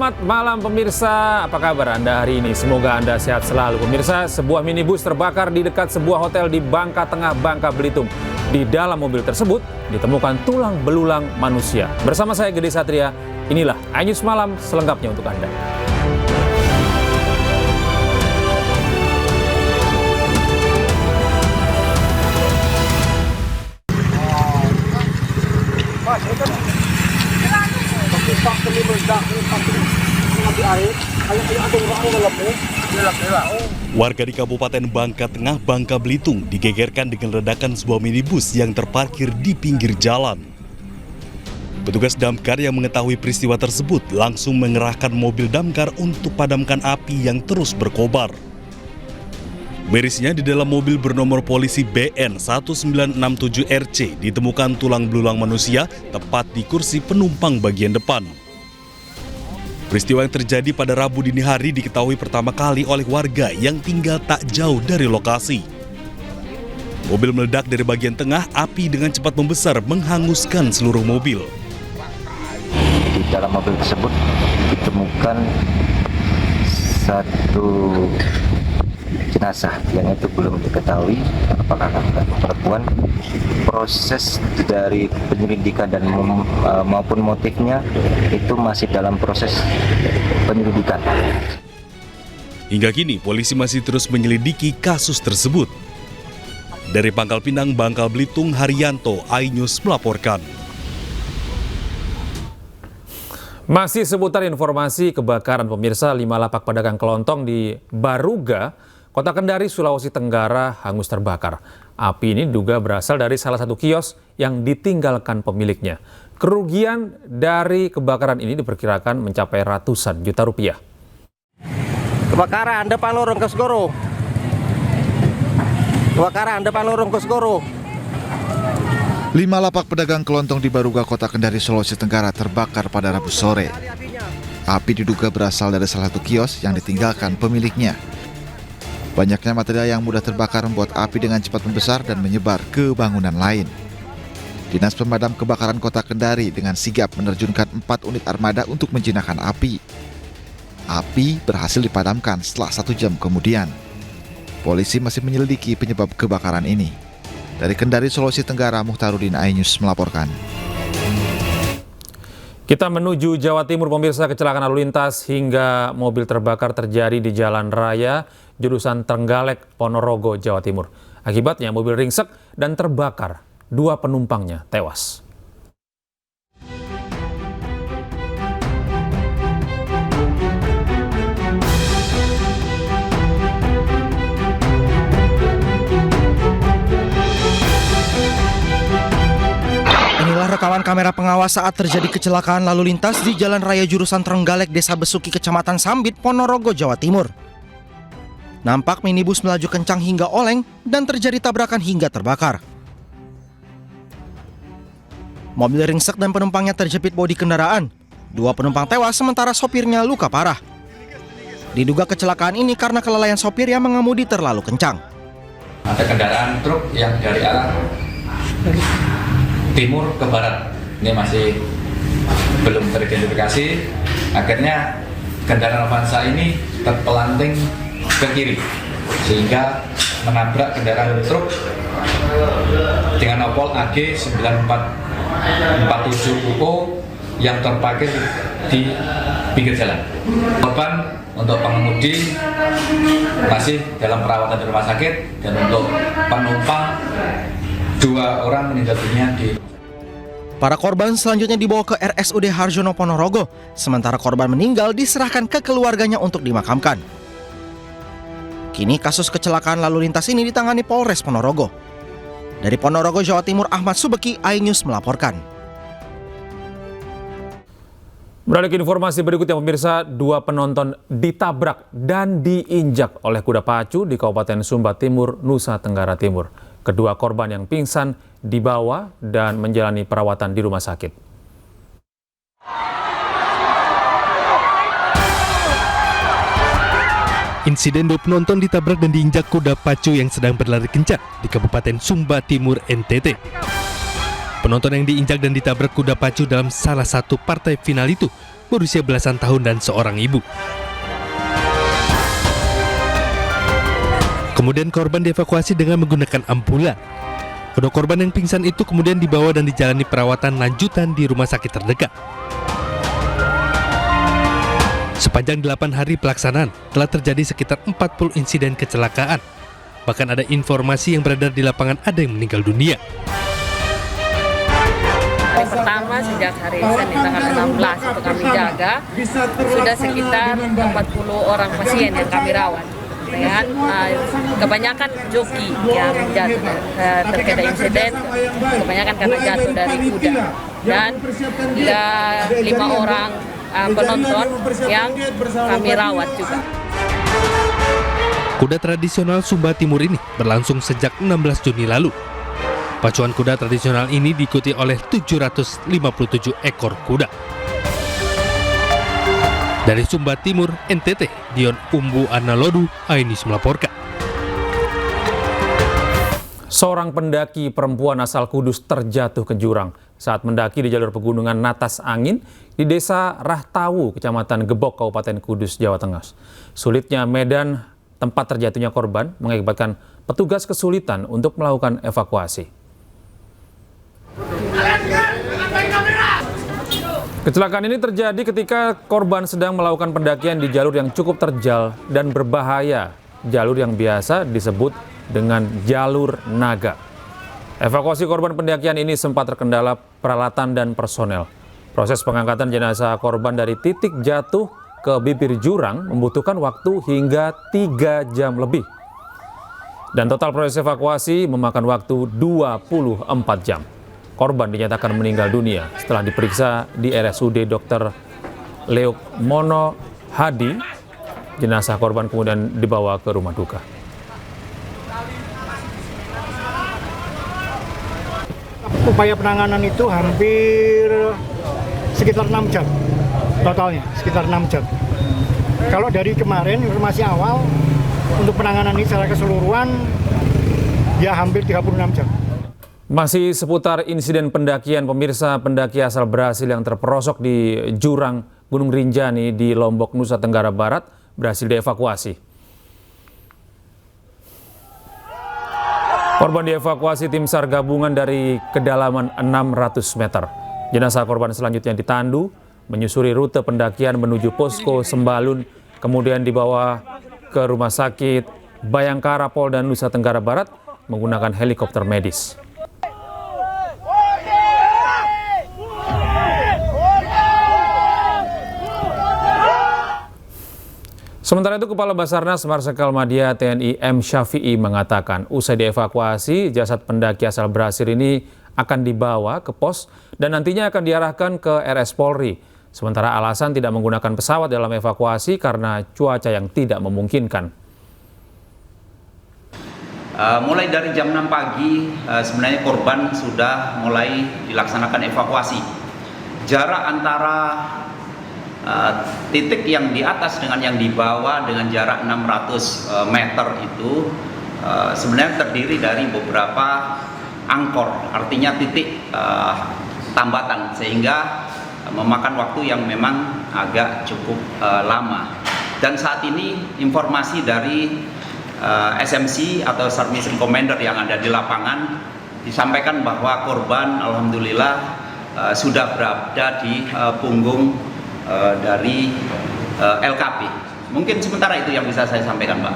Selamat malam pemirsa, apa kabar Anda hari ini? Semoga Anda sehat selalu. Pemirsa, sebuah minibus terbakar di dekat sebuah hotel di Bangka Tengah, Bangka Belitung. Di dalam mobil tersebut ditemukan tulang belulang manusia. Bersama saya Gede Satria, inilah iNews Malam selengkapnya untuk Anda. Warga di Kabupaten Bangka Tengah, Bangka Belitung digegerkan dengan ledakan sebuah minibus yang terparkir di pinggir jalan. Petugas damkar yang mengetahui peristiwa tersebut langsung mengerahkan mobil damkar untuk padamkan api yang terus berkobar. Mirisnya di dalam mobil bernomor polisi BN 1967RC ditemukan tulang belulang manusia tepat di kursi penumpang bagian depan. Peristiwa yang terjadi pada Rabu dini hari diketahui pertama kali oleh warga yang tinggal tak jauh dari lokasi. Mobil meledak dari bagian tengah, api dengan cepat membesar menghanguskan seluruh mobil. Di dalam mobil tersebut ditemukan satu jenazah yang itu belum diketahui apakah perempuan. Proses dari penyelidikan dan maupun motifnya itu masih dalam proses penyelidikan. Hingga kini polisi masih terus menyelidiki kasus tersebut. Dari Pangkal Pinang, Bangka Belitung, Haryanto, iNews melaporkan. Masih seputar informasi kebakaran pemirsa, 5 lapak pedagang kelontong di Baruga, Kota Kendari, Sulawesi Tenggara hangus terbakar. Api ini diduga berasal dari salah satu kios yang ditinggalkan pemiliknya. Kerugian dari kebakaran ini diperkirakan mencapai ratusan juta rupiah. Kebakaran depan lorong Kosgoro. Kebakaran depan lorong Kosgoro. 5 lapak pedagang kelontong di Baruga, Kota Kendari, Sulawesi Tenggara terbakar pada Rabu sore. Api diduga berasal dari salah satu kios yang ditinggalkan pemiliknya. Banyaknya material yang mudah terbakar membuat api dengan cepat membesar dan menyebar ke bangunan lain. Dinas Pemadam Kebakaran Kota Kendari dengan sigap menerjunkan 4 unit armada untuk menjinakkan api. Api berhasil dipadamkan setelah 1 jam kemudian. Polisi masih menyelidiki penyebab kebakaran ini. Dari Kendari, Sulawesi Tenggara, Muhtarudin, iNews melaporkan. Kita menuju Jawa Timur, pemirsa. Kecelakaan lalu lintas hingga mobil terbakar terjadi di Jalan Raya jurusan Trenggalek, Ponorogo, Jawa Timur. Akibatnya mobil ringsek dan terbakar. 2 penumpangnya tewas. Inilah rekaman kamera pengawas saat terjadi kecelakaan lalu lintas di Jalan Raya jurusan Trenggalek, Desa Besuki, Kecamatan Sambit, Ponorogo, Jawa Timur. Nampak minibus melaju kencang hingga oleng dan terjadi tabrakan hingga terbakar. Mobil ringsek dan penumpangnya terjepit bodi kendaraan. 2 penumpang tewas sementara sopirnya luka parah. Diduga kecelakaan ini karena kelalaian sopir yang mengemudi terlalu kencang. Ada kendaraan truk yang dari arah timur ke barat. Ini masih belum teridentifikasi. Akhirnya kendaraan Avanza ini terpelanting ke kiri sehingga menabrak kendaraan truk dengan nopol AG 9447 UO yang terparkir di pinggir jalan. Korban untuk pengemudi masih dalam perawatan di rumah sakit dan untuk penumpang 2 orang meninggal dunia di. Para korban selanjutnya dibawa ke RSUD Harjono, Ponorogo, sementara korban meninggal diserahkan ke keluarganya untuk dimakamkan. Kini kasus kecelakaan lalu lintas ini ditangani Polres Ponorogo. Dari Ponorogo, Jawa Timur, Ahmad Subeki, iNews melaporkan. Beralih ke informasi berikutnya, pemirsa. 2 penonton ditabrak dan diinjak oleh kuda pacu di Kabupaten Sumba Timur, Nusa Tenggara Timur. Kedua korban yang pingsan dibawa dan menjalani perawatan di rumah sakit. Insiden 2 penonton ditabrak dan diinjak kuda pacu yang sedang berlari kencang di Kabupaten Sumba Timur, NTT. Penonton yang diinjak dan ditabrak kuda pacu dalam salah satu partai final itu berusia belasan tahun dan seorang ibu. Kemudian korban dievakuasi dengan menggunakan ambulan. Kedua korban yang pingsan itu kemudian dibawa dan dijalani perawatan lanjutan di rumah sakit terdekat. Sepanjang 8 hari pelaksanaan, telah terjadi sekitar 40 insiden kecelakaan. Bahkan ada informasi yang beredar di lapangan ada yang meninggal dunia. Hari pertama sejak hari Senin tanggal 16 itu kami jaga, sudah sekitar 40 orang pasien yang kami rawat. Dan kebanyakan joki yang jatuh terkait insiden, kebanyakan karena jatuh dari kuda. Dan ada 5 orang penonton yang kami rawat juga. Kuda tradisional Sumba Timur ini berlangsung sejak 16 Juni lalu. Pacuan kuda tradisional ini diikuti oleh 757 ekor kuda. Dari Sumba Timur, NTT, Dion Umbu Analodu, Ainis melaporkan. Seorang pendaki perempuan asal Kudus terjatuh ke jurang saat mendaki di jalur pegunungan Natas Angin di Desa Rahtawu, Kecamatan Gebok, Kabupaten Kudus, Jawa Tengah. Sulitnya medan tempat terjatuhnya korban mengakibatkan petugas kesulitan untuk melakukan evakuasi. Kecelakaan ini terjadi ketika korban sedang melakukan pendakian di jalur yang cukup terjal dan berbahaya, jalur yang biasa disebut dengan jalur naga. Evakuasi korban pendakian ini sempat terkendala peralatan dan personel. Proses pengangkatan jenazah korban dari titik jatuh ke bibir jurang membutuhkan waktu hingga 3 jam lebih. Dan total proses evakuasi memakan waktu 24 jam. Korban dinyatakan meninggal dunia setelah diperiksa di RSUD Dr. Leok Mono Hadi. Jenazah korban kemudian dibawa ke rumah duka. Upaya penanganan itu hampir sekitar 6 jam totalnya, sekitar 6 jam. Kalau dari kemarin informasi awal untuk penanganan ini secara keseluruhan ya hampir 36 jam. Masih seputar insiden pendakian, pemirsa, pendaki asal Brasil yang terperosok di jurang Gunung Rinjani di Lombok, Nusa Tenggara Barat berhasil dievakuasi. Korban dievakuasi tim SAR gabungan dari kedalaman 600 meter. Jenazah korban selanjutnya ditandu, menyusuri rute pendakian menuju posko Sembalun, kemudian dibawa ke Rumah Sakit Bayangkara Polda Nusa Tenggara Barat menggunakan helikopter medis. Sementara itu, Kepala Basarnas Marsikal Madya TNI M. Syafi'i mengatakan usai dievakuasi, jasad pendaki asal Brasil ini akan dibawa ke pos dan nantinya akan diarahkan ke RS Polri. Sementara alasan tidak menggunakan pesawat dalam evakuasi karena cuaca yang tidak memungkinkan. Mulai dari jam 6 pagi, sebenarnya korban sudah mulai dilaksanakan evakuasi. Jarak antara titik yang di atas dengan yang di bawah dengan jarak 600 meter itu sebenarnya terdiri dari beberapa angkor, artinya titik tambatan, sehingga memakan waktu yang memang agak cukup lama. Dan saat ini informasi dari SMC atau Sar Mission Commander yang ada di lapangan disampaikan bahwa korban alhamdulillah sudah berada di punggung dari LKP. Mungkin sementara itu yang bisa saya sampaikan, Pak.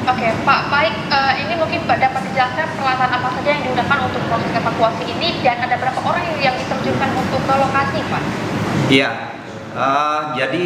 Oke, Pak, baik. Ini mungkin Pak dapat dijelaskan peralatan apa saja yang digunakan untuk proses evakuasi ini dan ada berapa orang yang diterjunkan untuk ke lokasi, Pak? Iya, jadi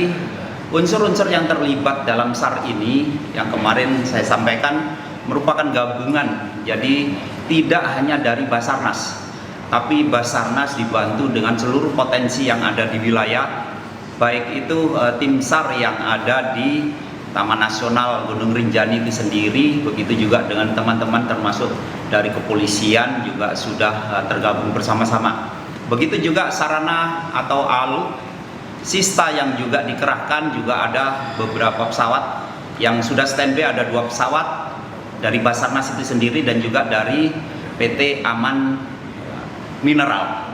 unsur-unsur yang terlibat dalam SAR ini yang kemarin saya sampaikan merupakan gabungan. Jadi tidak hanya dari Basarnas, tapi Basarnas dibantu dengan seluruh potensi yang ada di wilayah, baik itu tim SAR yang ada di Taman Nasional Gunung Rinjani itu sendiri, begitu juga dengan teman-teman termasuk dari kepolisian juga sudah tergabung bersama-sama. Begitu juga sarana atau alutsista yang juga dikerahkan, juga ada beberapa pesawat yang sudah standby, ada 2 pesawat dari Basarnas itu sendiri dan juga dari PT Aman Mineral.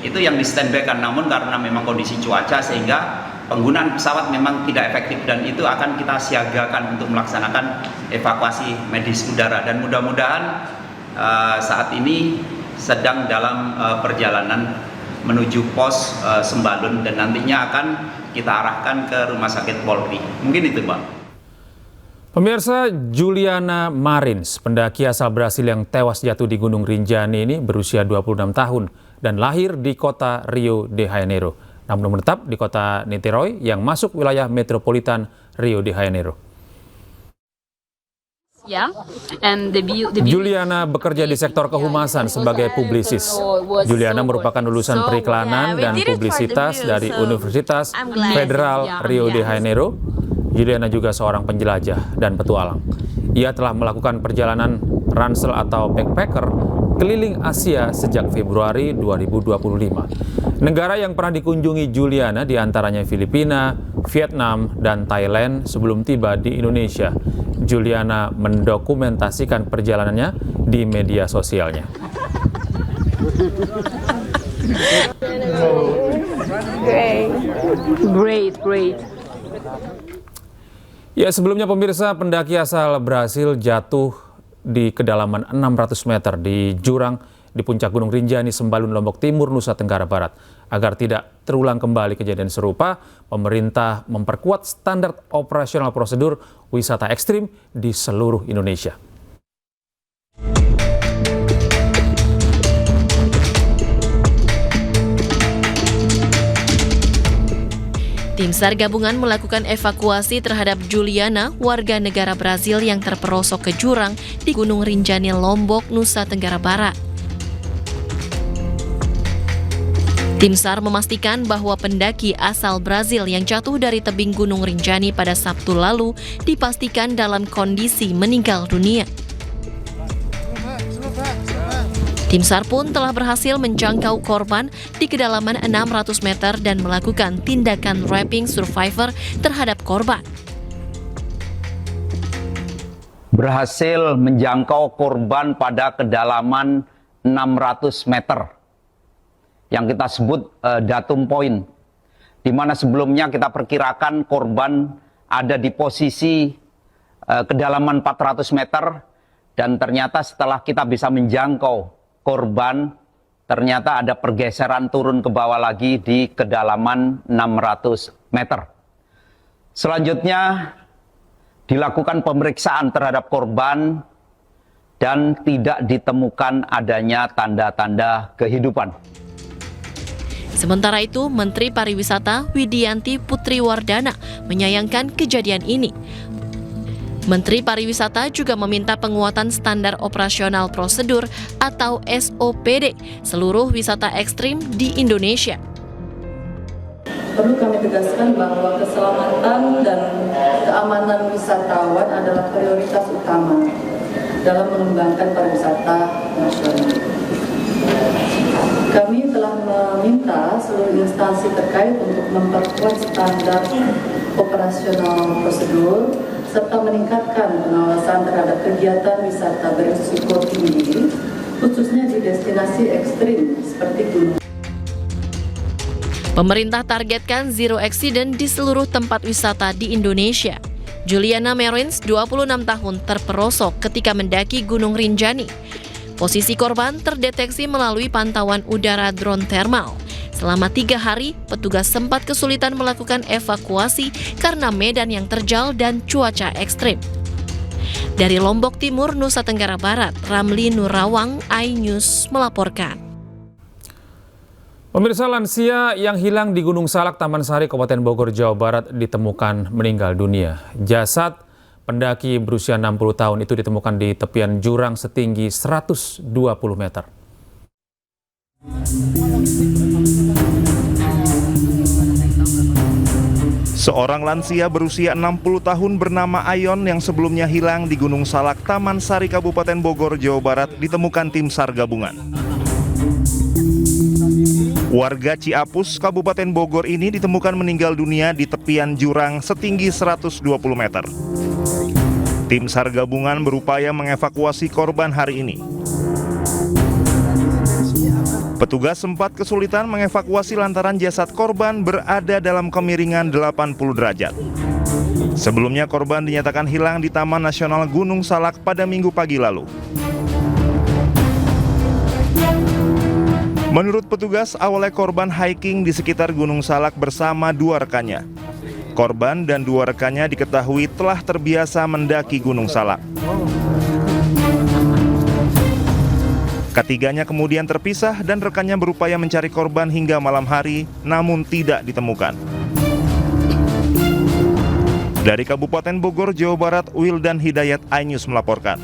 itu yang di standby-kan, namun karena memang kondisi cuaca sehingga penggunaan pesawat memang tidak efektif, dan itu akan kita siagakan untuk melaksanakan evakuasi medis udara, dan mudah-mudahan saat ini sedang dalam perjalanan menuju pos Sembalun, dan nantinya akan kita arahkan ke Rumah Sakit Polri. Mungkin itu, Pak. Pemirsa, Juliana Marins, pendaki asal Brasil yang tewas jatuh di Gunung Rinjani ini berusia 26 tahun dan lahir di kota Rio de Janeiro, namun menetap di kota Niterói yang masuk wilayah metropolitan Rio de Janeiro. Juliana bekerja di sektor kehumasan sebagai publisis. Juliana merupakan lulusan periklanan dan publisitas dari Universitas Federal Rio de Janeiro. Juliana juga seorang penjelajah dan petualang. Ia telah melakukan perjalanan ransel atau backpacker keliling Asia sejak Februari 2025. Negara yang pernah dikunjungi Juliana diantaranya Filipina, Vietnam, dan Thailand sebelum tiba di Indonesia. Juliana mendokumentasikan perjalanannya di media sosialnya. Great. Ya, sebelumnya pemirsa, pendaki asal Brasil jatuh di kedalaman 600 meter di jurang di puncak Gunung Rinjani, Sembalun, Lombok Timur, Nusa Tenggara Barat. Agar tidak terulang kembali kejadian serupa, pemerintah memperkuat standar operasional prosedur wisata ekstrim di seluruh Indonesia. Tim SAR gabungan melakukan evakuasi terhadap Juliana, warga negara Brazil yang terperosok ke jurang di Gunung Rinjani, Lombok, Nusa Tenggara Barat. Tim SAR memastikan bahwa pendaki asal Brazil yang jatuh dari tebing Gunung Rinjani pada Sabtu lalu dipastikan dalam kondisi meninggal dunia. Tim SAR pun telah berhasil menjangkau korban di kedalaman 600 meter dan melakukan tindakan wrapping survivor terhadap korban. Berhasil menjangkau korban pada kedalaman 600 meter yang kita sebut datum point, di mana sebelumnya kita perkirakan korban ada di posisi kedalaman 400 meter, dan ternyata setelah kita bisa menjangkau korban, ternyata ada pergeseran turun ke bawah lagi di kedalaman 600 meter. Selanjutnya dilakukan pemeriksaan terhadap korban dan tidak ditemukan adanya tanda-tanda kehidupan. Sementara itu, Menteri Pariwisata Widianti Putriwardana menyayangkan kejadian ini. Menteri Pariwisata juga meminta penguatan standar operasional prosedur atau SOPD seluruh wisata ekstrim di Indonesia. Perlu kami tegaskan bahwa keselamatan dan keamanan wisatawan adalah prioritas utama dalam mengembangkan pariwisata nasional. Kami telah meminta seluruh instansi terkait untuk memperkuat standar operasional prosedur serta meningkatkan pengawasan terhadap kegiatan wisata berisiko tinggi, khususnya di destinasi ekstrim seperti gunung. Pemerintah targetkan zero accident di seluruh tempat wisata di Indonesia. Juliana Marins, 26 tahun, terperosok ketika mendaki Gunung Rinjani. Posisi korban terdeteksi melalui pantauan udara drone thermal. Selama 3 hari, petugas sempat kesulitan melakukan evakuasi karena medan yang terjal dan cuaca ekstrim. Dari Lombok Timur, Nusa Tenggara Barat, Ramli Nurawang, iNews melaporkan. Pemirsa, lansia yang hilang di Gunung Salak, Taman Sari, Kabupaten Bogor, Jawa Barat ditemukan meninggal dunia. Jasad pendaki berusia 60 tahun itu ditemukan di tepian jurang setinggi 120 meter. Seorang lansia berusia 60 tahun bernama Ayon yang sebelumnya hilang di Gunung Salak, Taman Sari, Kabupaten Bogor, Jawa Barat ditemukan tim SAR gabungan. Warga Ciapus, Kabupaten Bogor ini ditemukan meninggal dunia di tepian jurang setinggi 120 meter. Tim SAR gabungan berupaya mengevakuasi korban hari ini. Petugas sempat kesulitan mengevakuasi lantaran jasad korban berada dalam kemiringan 80 derajat. Sebelumnya korban dinyatakan hilang di Taman Nasional Gunung Salak pada Minggu pagi lalu. Menurut petugas, awalnya korban hiking di sekitar Gunung Salak bersama 2 rekannya. Korban dan 2 rekannya diketahui telah terbiasa mendaki Gunung Salak. Ketiganya kemudian terpisah dan rekannya berupaya mencari korban hingga malam hari, namun tidak ditemukan. Dari Kabupaten Bogor, Jawa Barat, Wildan Hidayat, iNews melaporkan.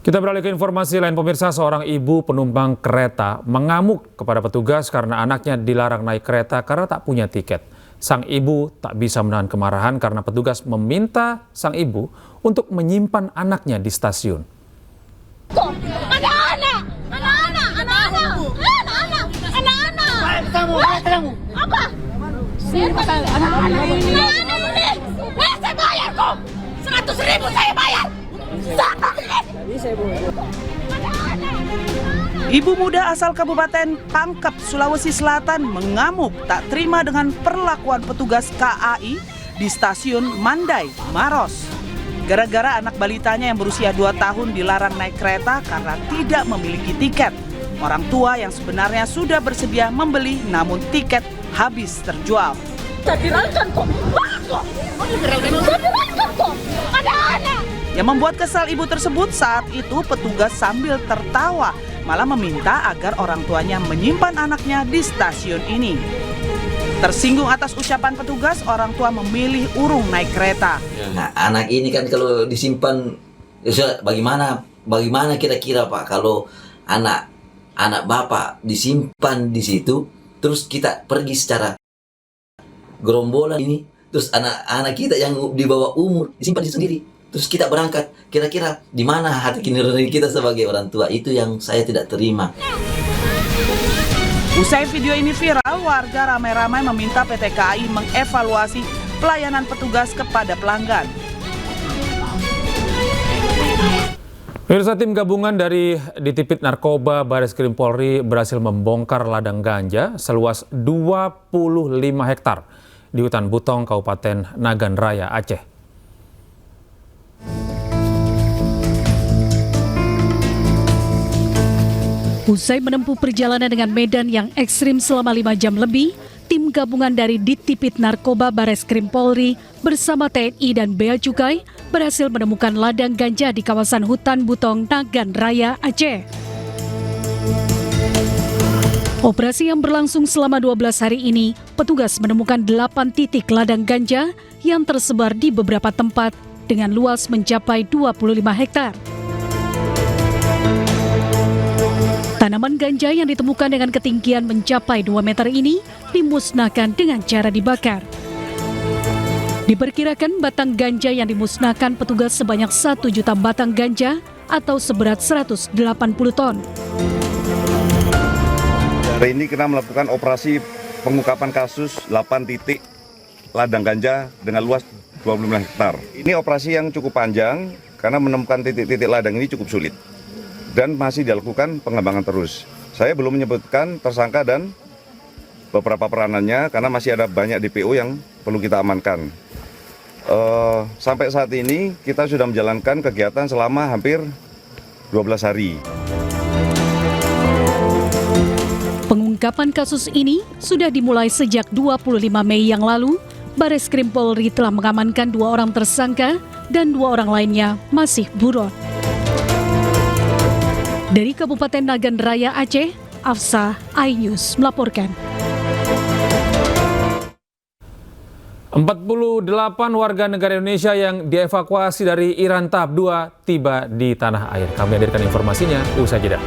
Kita beralih ke informasi lain pemirsa, seorang ibu penumpang kereta mengamuk kepada petugas karena anaknya dilarang naik kereta karena tak punya tiket. Sang ibu tak bisa menahan kemarahan karena petugas meminta sang ibu untuk menyimpan anaknya di stasiun. Apa? Anak-anak ini. Saya bayar kok. 100.000 saya bayar. Ibu muda asal Kabupaten Pangkep, Sulawesi Selatan mengamuk tak terima dengan perlakuan petugas KAI di stasiun Mandai, Maros. Gara-gara anak balitanya yang berusia 2 tahun dilarang naik kereta karena tidak memiliki tiket. Orang tua yang sebenarnya sudah bersedia membeli namun tiket habis terjual. Yang membuat kesal ibu tersebut saat itu petugas sambil tertawa malah meminta agar orang tuanya menyimpan anaknya di stasiun ini. Tersinggung atas ucapan petugas, orang tua memilih urung naik kereta. Nah, anak ini kan kalau disimpan, bagaimana kira-kira Pak kalau anak bapak disimpan di situ, terus kita pergi secara gerombolan ini, terus anak-anak kita yang di bawah umur disimpan di sendiri. Terus kita berangkat, kira-kira di mana hati nurani kita sebagai orang tua? Itu yang saya tidak terima. Usai video ini viral, warga ramai-ramai meminta PT KAI mengevaluasi pelayanan petugas kepada pelanggan. Pemirsa, tim gabungan dari Ditipit Narkoba Bareskrim Polri berhasil membongkar ladang ganja seluas 25 hektar di hutan Butong, Kabupaten Nagan Raya, Aceh. Usai menempuh perjalanan dengan medan yang ekstrim selama 5 jam lebih, tim gabungan dari Ditipit Narkoba Bareskrim Polri bersama TNI dan Bea Cukai berhasil menemukan ladang ganja di kawasan hutan Butong, Nagan Raya, Aceh. Operasi yang berlangsung selama 12 hari ini, petugas menemukan 8 titik ladang ganja yang tersebar di beberapa tempat dengan luas mencapai 25 hektar. Tanaman ganja yang ditemukan dengan ketinggian mencapai 2 meter ini dimusnahkan dengan cara dibakar. Diperkirakan batang ganja yang dimusnahkan petugas sebanyak 1 juta batang ganja atau seberat 180 ton. Hari ini kita melakukan operasi pengungkapan kasus 8 titik ladang ganja dengan luas 25 hektar. Ini operasi yang cukup panjang karena menemukan titik-titik ladang ini cukup sulit. Dan masih dilakukan pengembangan terus. Saya belum menyebutkan tersangka dan beberapa peranannya karena masih ada banyak DPO yang perlu kita amankan. Sampai saat ini kita sudah menjalankan kegiatan selama hampir 12 hari. Pengungkapan kasus ini sudah dimulai sejak 25 Mei yang lalu. Bareskrim Polri telah mengamankan 2 orang tersangka dan 2 orang lainnya masih buron. Dari Kabupaten Nagan Raya, Aceh, Afsa, iNews melaporkan. 48 warga negara Indonesia yang dievakuasi dari Iran tahap 2 tiba di tanah air. Kami hadirkan informasinya usai jeda.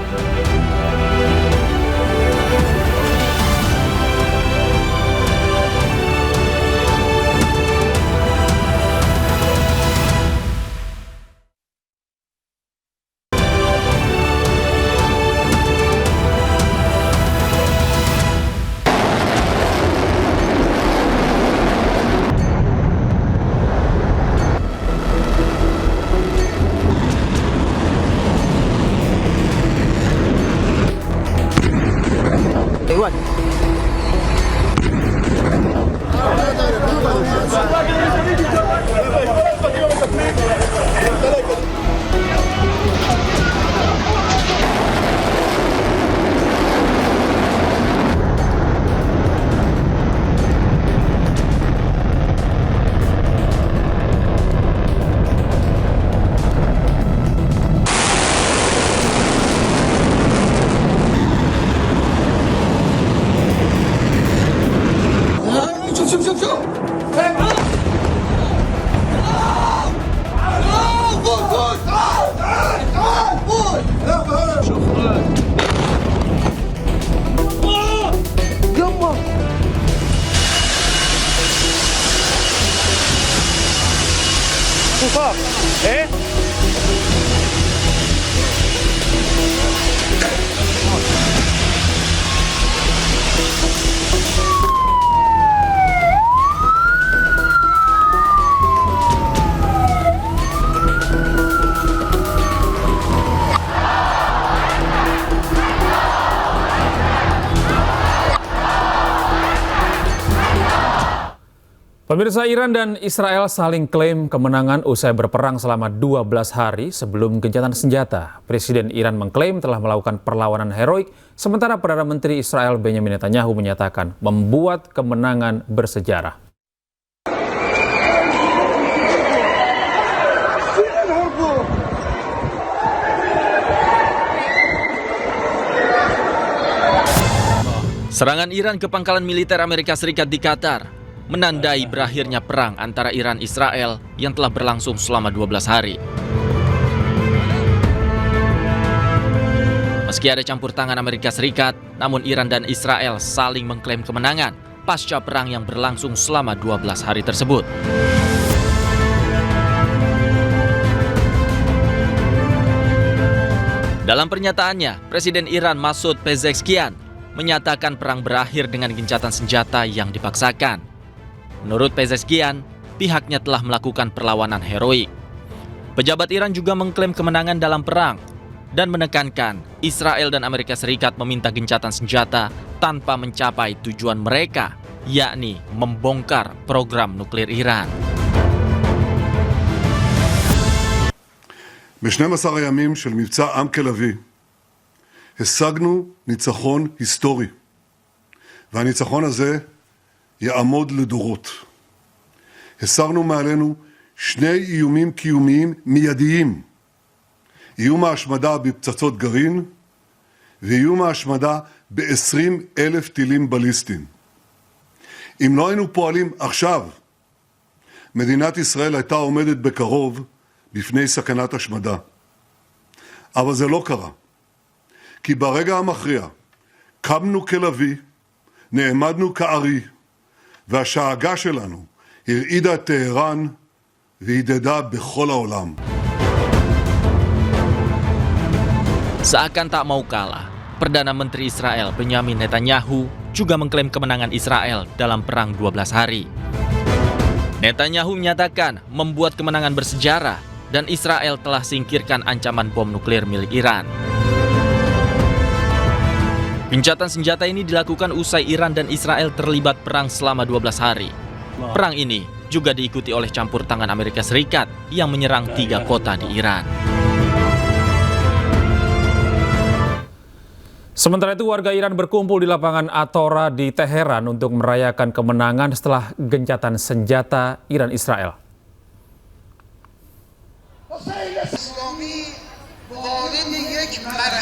Pemirsa, Iran dan Israel saling klaim kemenangan usai berperang selama 12 hari sebelum gencatan senjata. Presiden Iran mengklaim telah melakukan perlawanan heroik, sementara Perdana Menteri Israel Benjamin Netanyahu menyatakan membuat kemenangan bersejarah. Serangan Iran ke pangkalan militer Amerika Serikat di Qatar menandai berakhirnya perang antara Iran-Israel yang telah berlangsung selama 12 hari. Meski ada campur tangan Amerika Serikat, namun Iran dan Israel saling mengklaim kemenangan pasca perang yang berlangsung selama 12 hari tersebut. Dalam pernyataannya, Presiden Iran Masoud Pezeshkian menyatakan perang berakhir dengan gencatan senjata yang dipaksakan. Menurut Pezeshkian, pihaknya telah melakukan perlawanan heroik. Pejabat Iran juga mengklaim kemenangan dalam perang dan menekankan Israel dan Amerika Serikat meminta gencatan senjata tanpa mencapai tujuan mereka, yakni membongkar program nuklir Iran. ב-12 הימים של מבצע עם כלבי השגנו ניצחון היסטורי, והניצחון הזה יעמוד לדורות. הסרנו מעלינו שני איומים קיומיים מיידיים, איום ההשמדה בפצצות גרעין ואיום ההשמדה ב-20,000 טילים בליסטיים. אם לא היינו פועלים עכשיו, מדינת ישראל הייתה עומדת בקרוב בפני סכנת השמדה. אבל זה לא קרה, כי ברגע המכריע קמנו כלבי, נעמדנו כארי, והשאגה שלנו הרעידה את טהרן והידדה בכל העולם. Seakan tak mau kalah, Perdana Menteri Israel Benjamin Netanyahu juga mengklaim kemenangan Israel dalam perang 12 hari. Netanyahu menyatakan membuat kemenangan bersejarah dan Israel telah singkirkan ancaman bom nuklir milik Iran. Gencatan senjata ini dilakukan usai Iran dan Israel terlibat perang selama 12 hari. Perang ini juga diikuti oleh campur tangan Amerika Serikat yang menyerang 3 kota di Iran. Sementara itu, warga Iran berkumpul di lapangan Atora di Teheran untuk merayakan kemenangan setelah gencatan senjata Iran-Israel.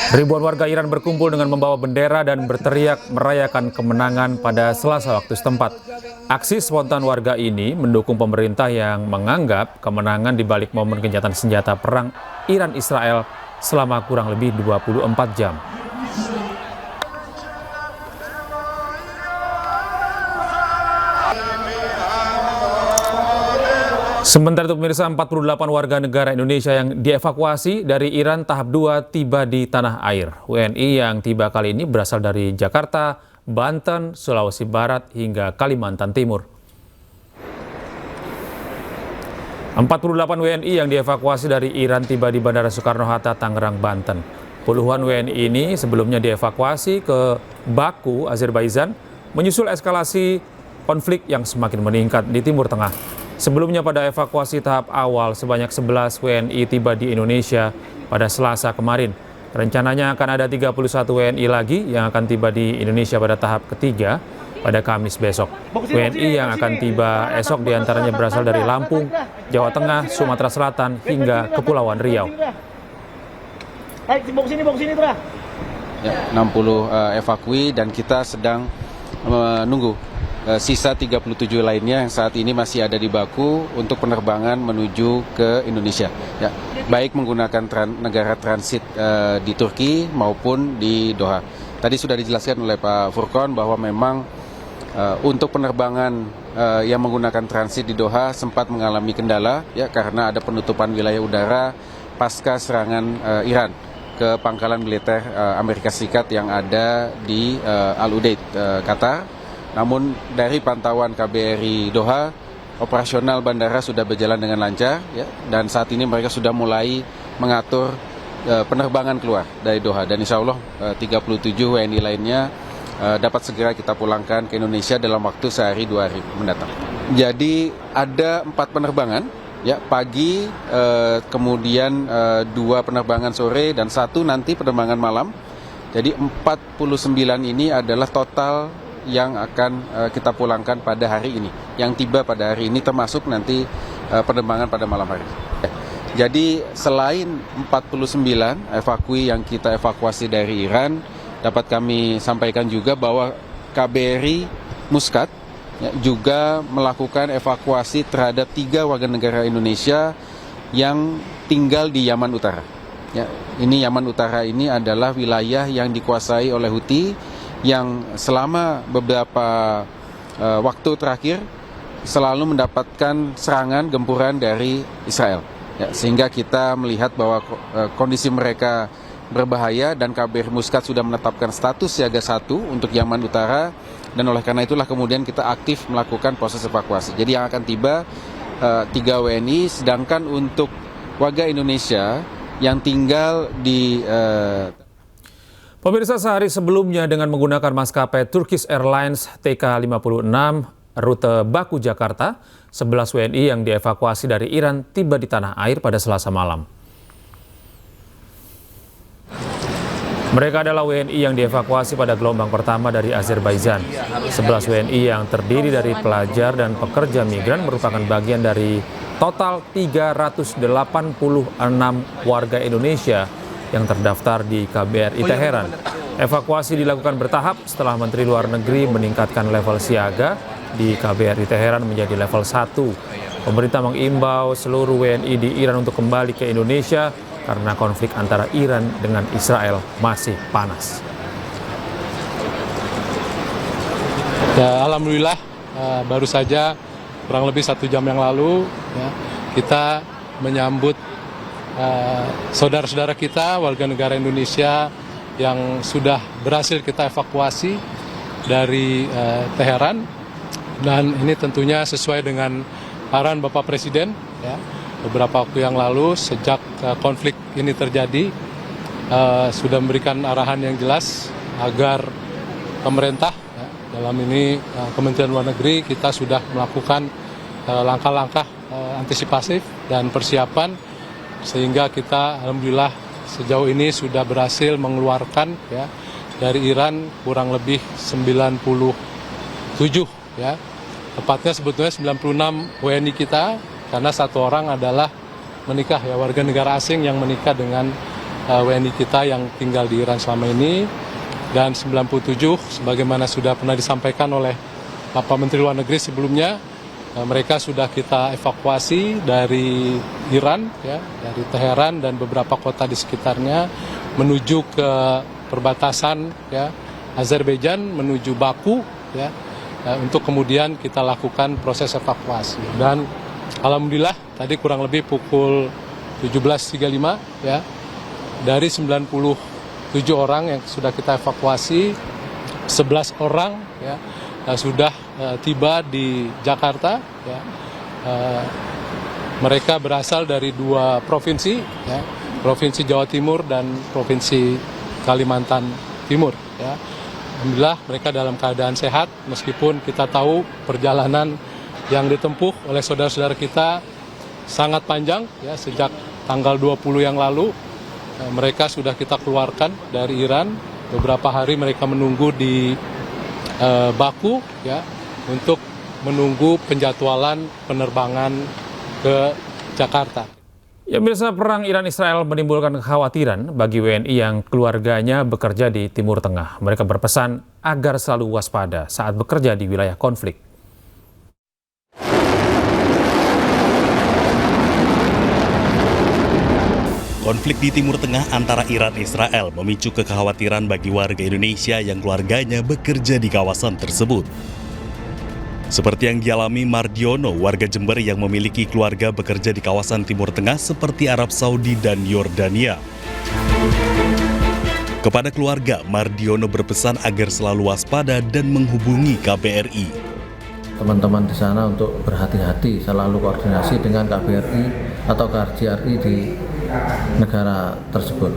Ribuan warga Iran berkumpul dengan membawa bendera dan berteriak merayakan kemenangan pada Selasa waktu setempat. Aksi spontan warga ini mendukung pemerintah yang menganggap kemenangan di balik momen gencatan senjata perang Iran-Israel selama kurang lebih 24 jam. Sementara itu, pemirsa, 48 warga negara Indonesia yang dievakuasi dari Iran tahap 2 tiba di tanah air. WNI yang tiba kali ini berasal dari Jakarta, Banten, Sulawesi Barat, hingga Kalimantan Timur. 48 WNI yang dievakuasi dari Iran tiba di Bandara Soekarno-Hatta, Tangerang, Banten. Puluhan WNI ini sebelumnya dievakuasi ke Baku, Azerbaijan, menyusul eskalasi konflik yang semakin meningkat di Timur Tengah. Sebelumnya pada evakuasi tahap awal, sebanyak 11 WNI tiba di Indonesia pada Selasa kemarin. Rencananya akan ada 31 WNI lagi yang akan tiba di Indonesia pada tahap ketiga pada Kamis besok. WNI yang akan tiba esok diantaranya berasal dari Lampung, Jawa Tengah, Sumatera Selatan, hingga Kepulauan Riau. Ya, 60 evakui dan kita sedang menunggu sisa 37 lainnya yang saat ini masih ada di Baku untuk penerbangan menuju ke Indonesia. Ya, baik menggunakan negara transit di Turki maupun di Doha. Tadi sudah dijelaskan oleh Pak Furqon bahwa memang untuk penerbangan yang menggunakan transit di Doha sempat mengalami kendala ya karena ada penutupan wilayah udara pasca serangan Iran ke pangkalan militer Amerika Serikat yang ada di Al Udeid, Qatar. Namun dari pantauan KBRI Doha, operasional bandara sudah berjalan dengan lancar ya, dan saat ini mereka sudah mulai mengatur penerbangan keluar dari Doha, dan insya Allah 37 WNI lainnya dapat segera kita pulangkan ke Indonesia dalam waktu sehari 2 hari mendatang. Jadi ada 4 penerbangan ya, pagi, kemudian 2 penerbangan sore dan 1 nanti penerbangan malam. Jadi 49 ini adalah total yang akan kita pulangkan pada hari ini, yang tiba pada hari ini, termasuk nanti penerbangan pada malam hari. Jadi selain 49 evakui yang kita evakuasi dari Iran, dapat kami sampaikan juga bahwa KBRI Muscat ya, juga melakukan evakuasi terhadap 3 warga negara Indonesia yang tinggal di Yaman Utara. Ya, ini Yaman Utara ini adalah wilayah yang dikuasai oleh Houthi yang selama beberapa waktu terakhir selalu mendapatkan serangan gempuran dari Israel. Ya, sehingga kita melihat bahwa kondisi mereka berbahaya dan KBRI Muscat sudah menetapkan status siaga 1 untuk Yaman Utara, dan oleh karena itulah kemudian kita aktif melakukan proses evakuasi. Jadi yang akan tiba 3 WNI, sedangkan untuk warga Indonesia yang tinggal di Pemirsa, sehari sebelumnya dengan menggunakan maskapai Turkish Airlines TK56 rute Baku Jakarta, 11 WNI yang dievakuasi dari Iran tiba di tanah air pada Selasa malam. Mereka adalah WNI yang dievakuasi pada gelombang pertama dari Azerbaijan. 11 WNI yang terdiri dari pelajar dan pekerja migran merupakan bagian dari total 386 warga Indonesia yang terdaftar di KBRI Teheran. Evakuasi dilakukan bertahap setelah Menteri Luar Negeri meningkatkan level siaga di KBRI Teheran menjadi level 1. Pemerintah mengimbau seluruh WNI di Iran untuk kembali ke Indonesia karena konflik antara Iran dengan Israel masih panas. Ya, alhamdulillah baru saja kurang lebih 1 jam yang lalu ya, kita menyambut saudara-saudara kita warga negara Indonesia yang sudah berhasil kita evakuasi dari Teheran, dan ini tentunya sesuai dengan arahan Bapak Presiden ya, beberapa waktu yang lalu sejak konflik ini terjadi, sudah memberikan arahan yang jelas agar pemerintah ya, dalam ini Kementerian Luar Negeri kita sudah melakukan langkah-langkah antisipasif dan persiapan, sehingga kita alhamdulillah sejauh ini sudah berhasil mengeluarkan ya dari Iran kurang lebih 97 ya, tepatnya sebetulnya 96 WNI kita, karena 1 orang adalah menikah ya, warga negara asing yang menikah dengan WNI kita yang tinggal di Iran selama ini, dan 97 sebagaimana sudah pernah disampaikan oleh Bapak Menteri Luar Negeri sebelumnya, mereka sudah kita evakuasi dari Iran, ya, dari Teheran dan beberapa kota di sekitarnya menuju ke perbatasan ya, Azerbaijan menuju Baku, ya, untuk kemudian kita lakukan proses evakuasi. Dan alhamdulillah tadi kurang lebih pukul 17.35 ya, dari 97 orang yang sudah kita evakuasi, 11 orang ya sudah tiba di Jakarta ya. Mereka berasal dari 2 provinsi ya, Provinsi Jawa Timur dan Provinsi Kalimantan Timur ya. Alhamdulillah mereka dalam keadaan sehat, meskipun kita tahu perjalanan yang ditempuh oleh saudara-saudara kita sangat panjang ya, sejak tanggal 20 yang lalu mereka sudah kita keluarkan dari Iran. Beberapa hari mereka menunggu di Baku ya, untuk menunggu penjadwalan penerbangan ke Jakarta. Ya, pemirsa, perang Iran-Israel menimbulkan kekhawatiran bagi WNI yang keluarganya bekerja di Timur Tengah. Mereka berpesan agar selalu waspada saat bekerja di wilayah konflik. Konflik di Timur Tengah antara Iran dan Israel memicu kekhawatiran bagi warga Indonesia yang keluarganya bekerja di kawasan tersebut. Seperti yang dialami Mardiono, warga Jember yang memiliki keluarga bekerja di kawasan Timur Tengah seperti Arab Saudi dan Yordania. Kepada keluarga, Mardiono berpesan agar selalu waspada dan menghubungi KBRI. Teman-teman di sana untuk berhati-hati, selalu koordinasi dengan KBRI atau KJRI di negara tersebut.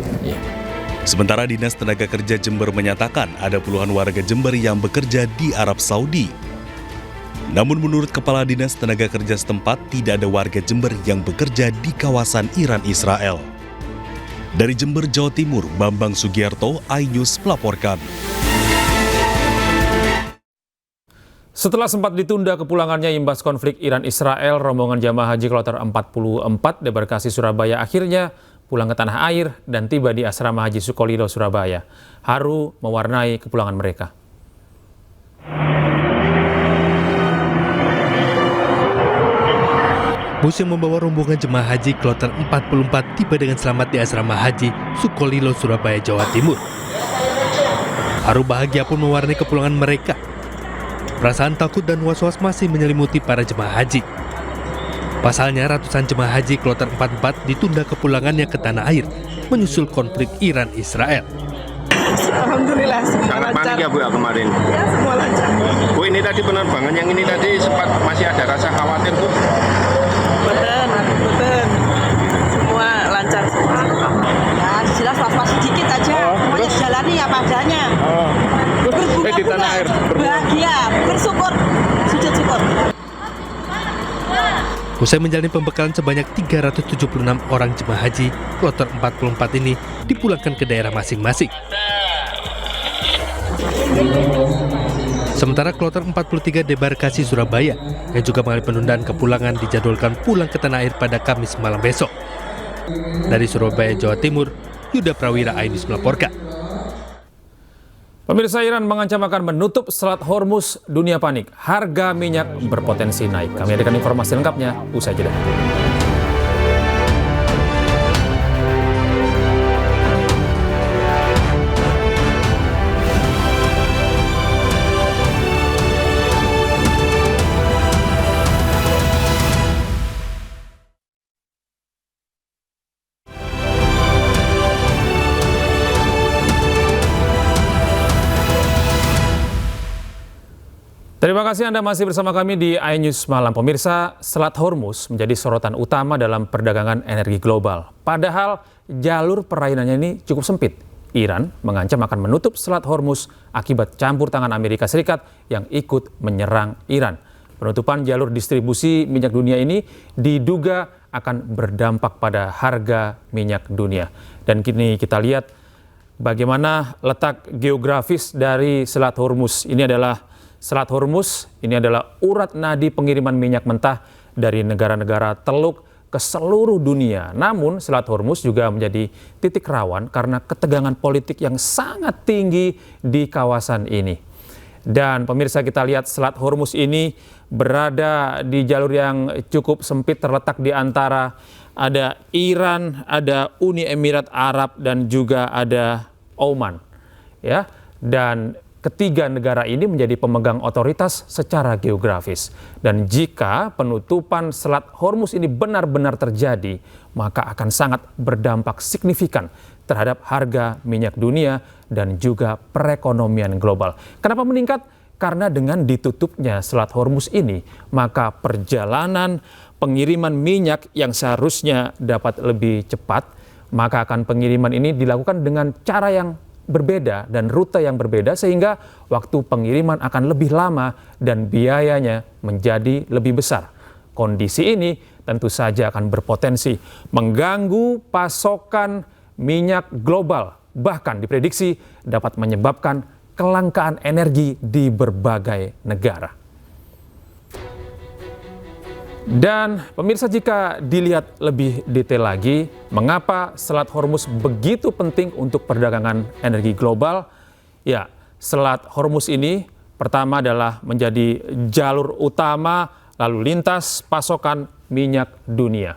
Sementara Dinas Tenaga Kerja Jember menyatakan ada puluhan warga Jember yang bekerja di Arab Saudi. Namun menurut Kepala Dinas Tenaga Kerja setempat, tidak ada warga Jember yang bekerja di kawasan Iran Israel. Dari Jember, Jawa Timur, Bambang Sugiarto, iNews melaporkan. Setelah sempat ditunda kepulangannya imbas konflik Iran-Israel, rombongan jamaah haji kloter 44 debarkasi Surabaya akhirnya pulang ke tanah air dan tiba di asrama haji Sukolilo, Surabaya. Haru mewarnai kepulangan mereka. Bus yang membawa rombongan jemaah haji kloter 44 tiba dengan selamat di asrama haji Sukolilo, Surabaya, Jawa Timur. Haru bahagia pun mewarnai kepulangan mereka. Perasaan takut dan was-was masih menyelimuti para jemaah haji. Pasalnya ratusan jemaah haji kloter 44 ditunda kepulangannya ke tanah air menyusul konflik Iran-Israel. Alhamdulillah semua sangat lancar. panik ya Bu ya kemarin. Ya semua lancar. Bu, ini tadi penerbangan yang ini tadi sempat masih ada rasa khawatir Bu. Betul. Semua lancar semua. Ya jelas was-was sedikit aja. Semuanya dijalani apa adanya. Di tanah air bahagia, bersyukur, sujud syukur. Usai menjalani pembekalan sebanyak 376 orang jemaah haji, kloter 44 ini dipulangkan ke daerah masing-masing. Sementara kloter 43 debarkasi Surabaya yang juga mengalami penundaan kepulangan dijadwalkan pulang ke tanah air pada Kamis malam besok. Dari Surabaya, Jawa Timur, Yuda Prawira, iNews melaporkan. Pemirsa, Iran mengancam akan menutup Selat Hormuz, dunia panik. Harga minyak berpotensi naik. Kami hadirkan informasi lengkapnya usai jeda. Terima kasih Anda masih bersama kami di iNews Malam. Pemirsa, Selat Hormuz menjadi sorotan utama dalam perdagangan energi global. Padahal jalur perairannya ini cukup sempit. Iran mengancam akan menutup Selat Hormuz akibat campur tangan Amerika Serikat yang ikut menyerang Iran. Penutupan jalur distribusi minyak dunia ini diduga akan berdampak pada harga minyak dunia. Dan kini kita lihat bagaimana letak geografis dari Selat Hormuz. Selat Hormuz ini adalah urat nadi pengiriman minyak mentah dari negara-negara Teluk ke seluruh dunia. Namun Selat Hormuz juga menjadi titik rawan karena ketegangan politik yang sangat tinggi di kawasan ini. Dan pemirsa, kita lihat Selat Hormuz ini berada di jalur yang cukup sempit, terletak di antara ada Iran, ada Uni Emirat Arab dan juga ada Oman. Ya, dan ketiga negara ini menjadi pemegang otoritas secara geografis. Dan jika penutupan Selat Hormuz ini benar-benar terjadi, maka akan sangat berdampak signifikan terhadap harga minyak dunia dan juga perekonomian global. Kenapa meningkat? Karena dengan ditutupnya Selat Hormuz ini, maka perjalanan pengiriman minyak yang seharusnya dapat lebih cepat, maka akan pengiriman ini dilakukan dengan cara yang berbeda dan rute yang berbeda, sehingga waktu pengiriman akan lebih lama dan biayanya menjadi lebih besar. Kondisi ini tentu saja akan berpotensi mengganggu pasokan minyak global, bahkan diprediksi dapat menyebabkan kelangkaan energi di berbagai negara. Dan pemirsa, jika dilihat lebih detail lagi, mengapa Selat Hormuz begitu penting untuk perdagangan energi global? Ya, Selat Hormuz ini pertama adalah menjadi jalur utama lalu lintas pasokan minyak dunia.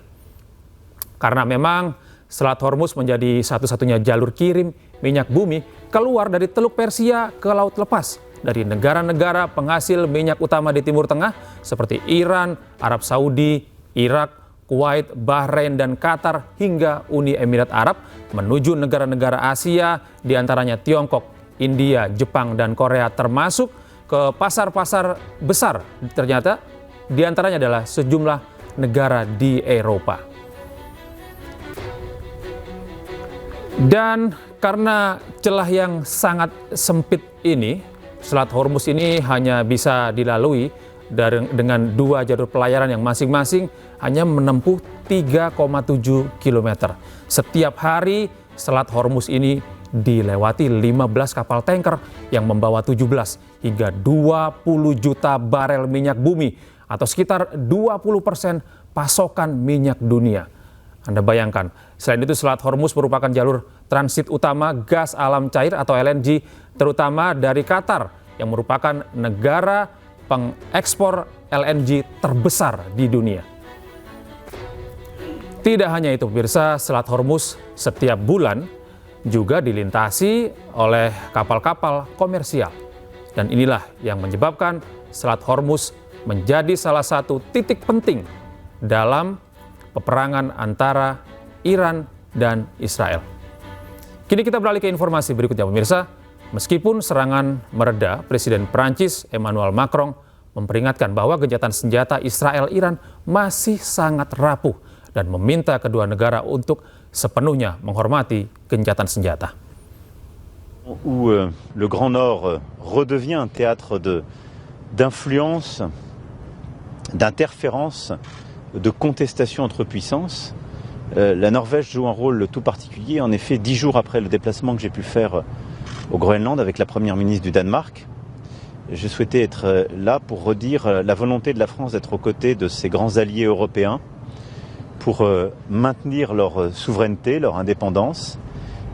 Karena memang Selat Hormuz menjadi satu-satunya jalur kirim minyak bumi keluar dari Teluk Persia ke Laut Lepas dari negara-negara penghasil minyak utama di Timur Tengah seperti Iran, Arab Saudi, Irak, Kuwait, Bahrain, dan Qatar hingga Uni Emirat Arab menuju negara-negara Asia, diantaranya Tiongkok, India, Jepang, dan Korea, termasuk ke pasar-pasar besar. Ternyata diantaranya adalah sejumlah negara di Eropa. Dan karena celah yang sangat sempit ini, Selat Hormuz ini hanya bisa dilalui dengan 2 jalur pelayaran yang masing-masing hanya menempuh 3,7 km. Setiap hari Selat Hormuz ini dilewati 15 kapal tanker yang membawa 17 hingga 20 juta barel minyak bumi atau sekitar 20% pasokan minyak dunia. Anda bayangkan, selain itu Selat Hormuz merupakan jalur transit utama gas alam cair atau LNG, terutama dari Qatar yang merupakan negara pengekspor LNG terbesar di dunia. Tidak hanya itu pemirsa, Selat Hormuz setiap bulan juga dilintasi oleh kapal-kapal komersial. Dan inilah yang menyebabkan Selat Hormuz menjadi salah satu titik penting dalam peperangan antara Iran dan Israel. Kini kita beralih ke informasi berikutnya pemirsa. Meskipun serangan mereda, Presiden Prancis Emmanuel Macron memperingatkan bahwa gencatan senjata Israel-Iran masih sangat rapuh dan meminta kedua negara untuk sepenuhnya menghormati gencatan senjata. Où le Grand Nord redevient un théâtre d'influence, d'interférence, de contestation entre puissances. La Norvège joue un rôle tout particulier. En effet, 10 jours après le déplacement que j'ai pu faire au Groenland avec la première ministre du Danemark, je souhaitais être là pour redire la volonté de la France d'être aux côtés de ses grands alliés européens pour maintenir leur souveraineté, leur indépendance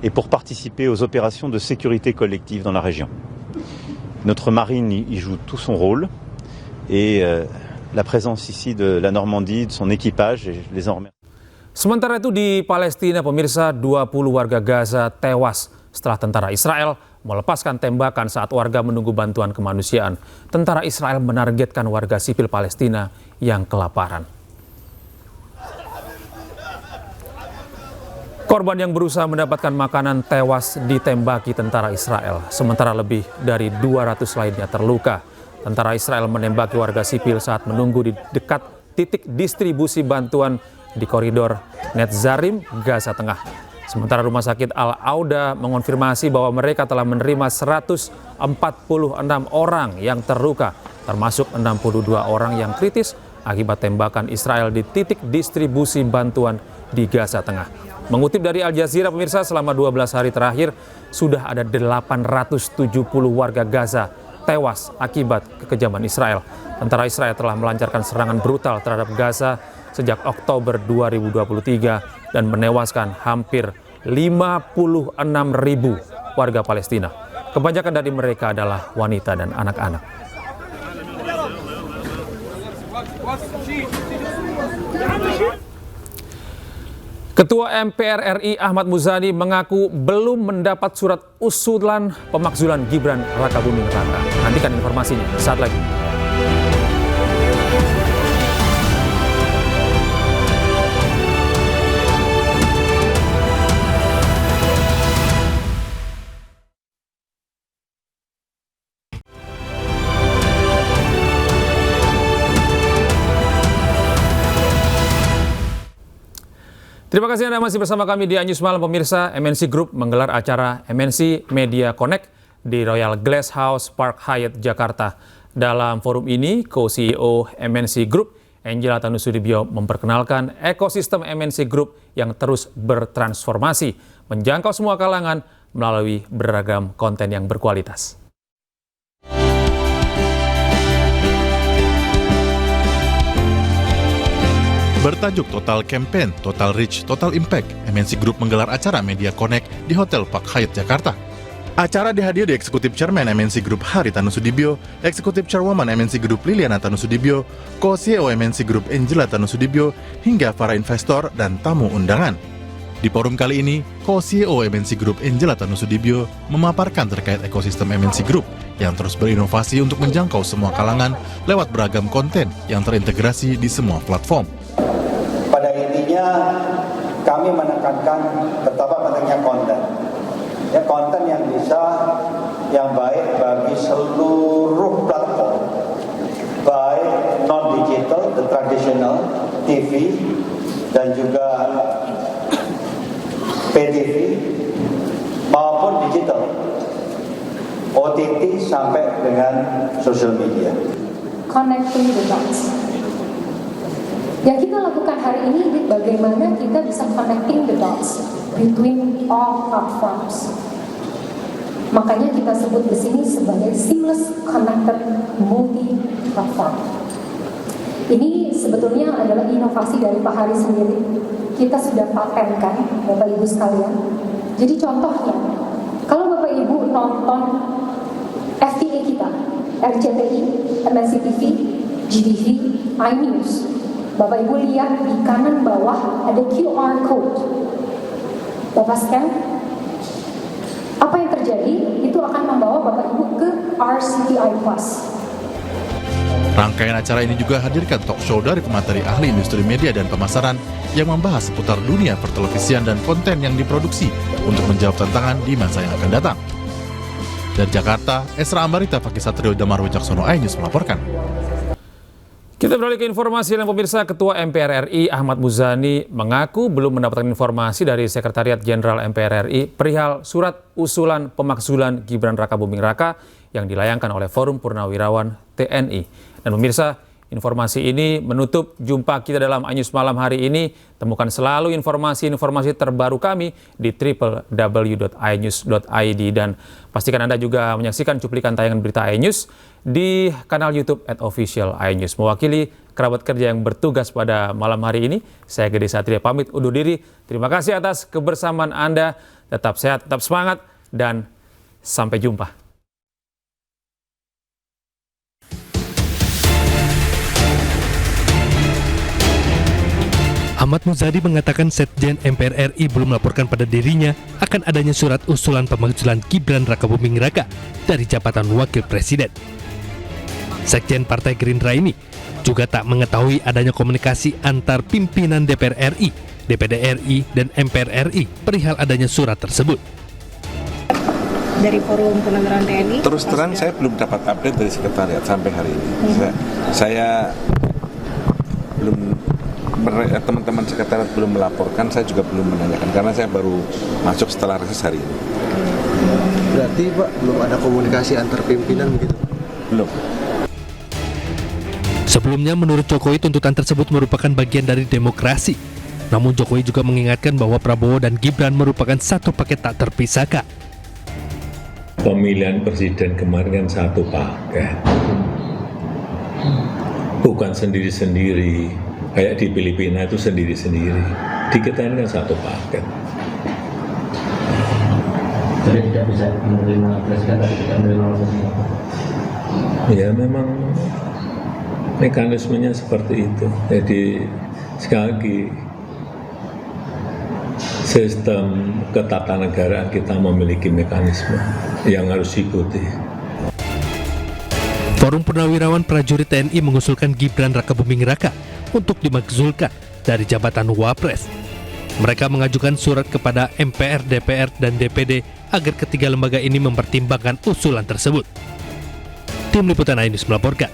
et pour participer aux opérations de sécurité collective dans la région. Notre marine y joue tout son rôle et la présence ici de la Normandie, de son équipage, et je les en remercie. Sementara itu di Palestina, pemirsa, 20 warga Gaza tewas setelah tentara Israel melepaskan tembakan saat warga menunggu bantuan kemanusiaan. Tentara Israel menargetkan warga sipil Palestina yang kelaparan. Korban yang berusaha mendapatkan makanan tewas ditembaki tentara Israel, sementara lebih dari 200 lainnya terluka. Tentara Israel menembaki warga sipil saat menunggu di dekat titik distribusi bantuan di koridor Netzarim, Gaza Tengah. Sementara Rumah Sakit Al-Auda mengonfirmasi bahwa mereka telah menerima 146 orang yang terluka, termasuk 62 orang yang kritis akibat tembakan Israel di titik distribusi bantuan di Gaza Tengah. Mengutip dari Al Jazeera, pemirsa, selama 12 hari terakhir sudah ada 870 warga Gaza tewas akibat kekejaman Israel. Tentara Israel telah melancarkan serangan brutal terhadap Gaza sejak Oktober 2023 dan menewaskan hampir 56.000 warga Palestina. Kebanyakan dari mereka adalah wanita dan anak-anak. Ketua MPR RI Ahmad Muzani mengaku belum mendapat surat usulan pemakzulan Gibran Rakabuming Raka. Nantikan informasinya saat lagi. Terima kasih Anda masih bersama kami di Anyus Malam pemirsa. MNC Group menggelar acara MNC Media Connect di Royal Glass House Park Hyatt, Jakarta. Dalam forum ini, Co-CEO MNC Group, Angela Tanusudibio, memperkenalkan ekosistem MNC Group yang terus bertransformasi, menjangkau semua kalangan melalui beragam konten yang berkualitas. Bertajuk Total Campaign, Total Reach, Total Impact, MNC Group menggelar acara Media Connect di Hotel Park Hyatt, Jakarta. Acara dihadiri Eksekutif Chairman MNC Group Hari Tanusudibio, Eksekutif Chairwoman MNC Group Liliana Tanusudibio, Co-CEO MNC Group Angela Tanusudibio, hingga para investor dan tamu undangan. Di forum kali ini, Co-CEO MNC Group Angela Tanusudibio memaparkan terkait ekosistem MNC Group yang terus berinovasi untuk menjangkau semua kalangan lewat beragam konten yang terintegrasi di semua platform. Pada intinya, kami menekankan betapa pentingnya konten. Ya, konten yang bisa, yang baik bagi seluruh platform, baik non-digital, the traditional, TV, dan juga PTV, maupun digital, OTT sampai dengan social media. Connecting the dots. Yang kita lakukan hari ini, bagaimana kita bisa connecting the dots between all platforms. Makanya kita sebut di sini sebagai seamless connected multi-platform. Ini sebetulnya adalah inovasi dari Pak Hari sendiri. Kita sudah patenkan, Bapak Ibu sekalian. Jadi contohnya, kalau Bapak Ibu nonton FTA kita, RCTI, MNC TV, GTV, iNews, Bapak Ibu lihat di kanan bawah ada QR code. Bapak scan, apa yang terjadi? Itu akan membawa Bapak Ibu ke RCTI Plus. Rangkaian acara ini juga hadirkan talk show dari pemateri ahli industri media dan pemasaran yang membahas seputar dunia pertelevisian dan konten yang diproduksi untuk menjawab tantangan di masa yang akan datang. Dari Jakarta, Esra Ambarita, Fakih Satrio, Damar Wicaksono, iNews melaporkan. Kita beralih ke informasi lain, pemirsa. Ketua MPR RI Ahmad Muzani mengaku belum mendapatkan informasi dari Sekretariat Jenderal MPR RI perihal surat usulan pemakzulan Gibran Rakabuming Raka yang dilayangkan oleh Forum Purnawirawan TNI. Dan pemirsa, informasi ini menutup jumpa kita dalam iNews malam hari ini. Temukan selalu informasi-informasi terbaru kami di www.inews.id dan pastikan Anda juga menyaksikan cuplikan tayangan berita iNews di kanal YouTube @official iNews. Mewakili kerabat kerja yang bertugas pada malam hari ini, saya Gede Satria pamit undur diri. Terima kasih atas kebersamaan Anda. Tetap sehat, tetap semangat, dan sampai jumpa. Ahmad Muzani mengatakan Sekjen MPR RI belum melaporkan pada dirinya akan adanya surat usulan pemakzulan Gibran Rakabuming Raka dari jabatan Wakil Presiden. Sekjen Partai Gerindra ini juga tak mengetahui adanya komunikasi antar pimpinan DPR RI, DPD RI, dan MPR RI perihal adanya surat tersebut. Dari Forum Purnawirawan TNI? Terus terang saya belum dapat update dari sekretariat sampai hari ini. Saya belum, teman-teman sekretariat belum melaporkan, saya juga belum menanyakan karena saya baru masuk setelah reses hari ini. Berarti Pak belum ada komunikasi antar pimpinan begitu? Belum. Sebelumnya menurut Jokowi tuntutan tersebut merupakan bagian dari demokrasi. Namun Jokowi juga mengingatkan bahwa Prabowo dan Gibran merupakan satu paket tak terpisahkan. Pemilihan presiden kemarin kan satu paket, bukan sendiri-sendiri. Kayak di Filipina itu sendiri-sendiri. Di kita ini kan satu paket. Jadi tidak bisa menerima presiden, tapi tidak menerima presiden. Ya memang mekanismenya seperti itu. Jadi sekali lagi sistem ketatanegaraan kita memiliki mekanisme yang harus diikuti. Forum Purnawirawan Prajurit TNI mengusulkan Gibran Rakabuming Raka untuk dimakzulkan dari jabatan Wapres. Mereka mengajukan surat kepada MPR, DPR, dan DPD agar ketiga lembaga ini mempertimbangkan usulan tersebut. Tim Liputan iNews melaporkan.